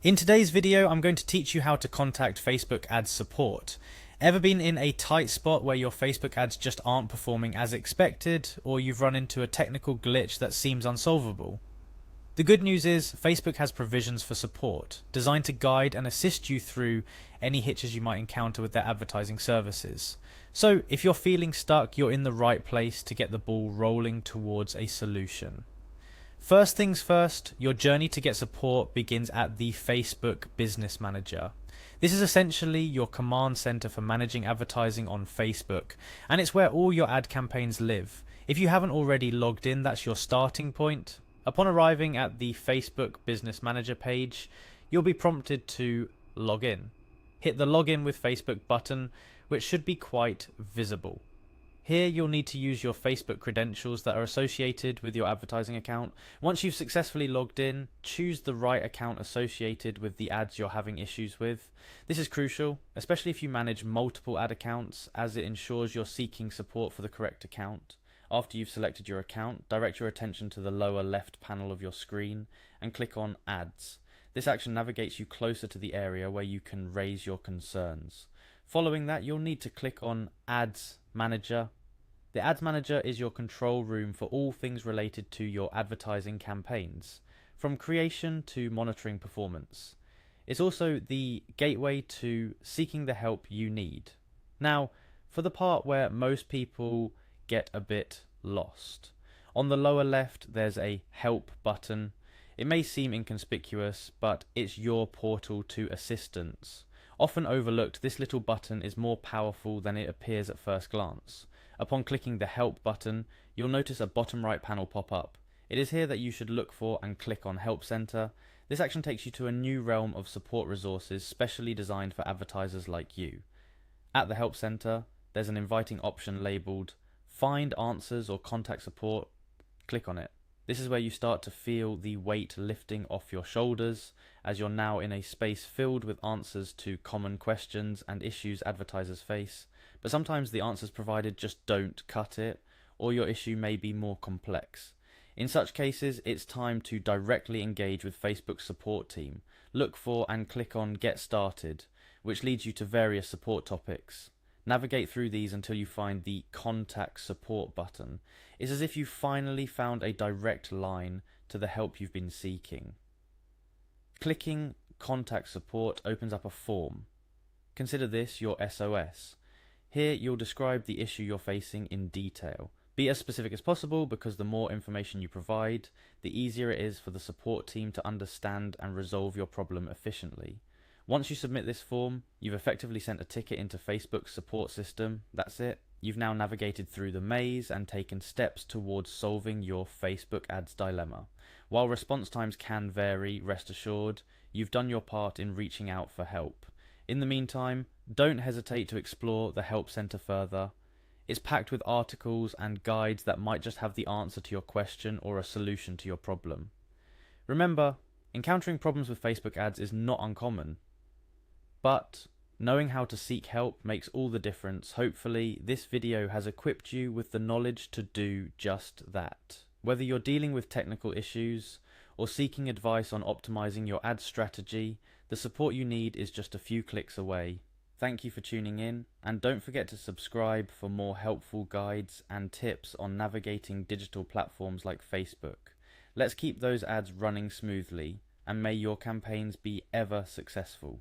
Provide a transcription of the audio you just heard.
In today's video, I'm going to teach you how to contact Facebook ads support. Ever been in a tight spot where your Facebook ads just aren't performing as expected, or you've run into a technical glitch that seems unsolvable? The good news is Facebook has provisions for support, designed to guide and assist you through any hitches you might encounter with their advertising services. So if you're feeling stuck, you're in the right place to get the ball rolling towards a solution. First things first, your journey to get support begins at the Facebook Business Manager. This is essentially your command center for managing advertising on Facebook, and it's where all your ad campaigns live. If you haven't already logged in, that's your starting point. Upon arriving at the Facebook Business Manager page, you'll be prompted to log in. Hit the Login with Facebook button, which should be quite visible. Here you'll need to use your Facebook credentials that are associated with your advertising account. Once you've successfully logged in, choose the right account associated with the ads you're having issues with. This is crucial, especially if you manage multiple ad accounts, as it ensures you're seeking support for the correct account. After you've selected your account, direct your attention to the lower left panel of your screen and click on Ads. This action navigates you closer to the area where you can raise your concerns. Following that, you'll need to click on Ads Manager. The Ads Manager is your control room for all things related to your advertising campaigns, from creation to monitoring performance. It's also the gateway to seeking the help you need. Now, for the part where most people get a bit lost. On the lower left, there's a Help button. It may seem inconspicuous, but it's your portal to assistance. Often overlooked, this little button is more powerful than it appears at first glance. Upon clicking the Help button, you'll notice a bottom right panel pop up. It is here that you should look for and click on Help Center. This action takes you to a new realm of support resources specially designed for advertisers like you. At the Help Center, there's an inviting option labeled Find Answers or Contact Support. Click on it. This is where you start to feel the weight lifting off your shoulders, as you're now in a space filled with answers to common questions and issues advertisers face. But sometimes the answers provided just don't cut it, or your issue may be more complex. In such cases, it's time to directly engage with Facebook's support team. Look for and click on Get Started, which leads you to various support topics. Navigate through these until you find the Contact Support button. It's as if you finally found a direct line to the help you've been seeking. Clicking Contact Support opens up a form. Consider this your SOS. Here you'll describe the issue you're facing in detail. Be as specific as possible, because the more information you provide, the easier it is for the support team to understand and resolve your problem efficiently. Once you submit this form, you've effectively sent a ticket into Facebook's support system. That's it. You've now navigated through the maze and taken steps towards solving your Facebook ads dilemma. While response times can vary, rest assured, you've done your part in reaching out for help. In the meantime, don't hesitate to explore the Help Center further. It's packed with articles and guides that might just have the answer to your question or a solution to your problem. Remember, encountering problems with Facebook ads is not uncommon. But knowing how to seek help makes all the difference. Hopefully, this video has equipped you with the knowledge to do just that. Whether you're dealing with technical issues or seeking advice on optimizing your ad strategy, the support you need is just a few clicks away. Thank you for tuning in, and don't forget to subscribe for more helpful guides and tips on navigating digital platforms like Facebook. Let's keep those ads running smoothly, and may your campaigns be ever successful.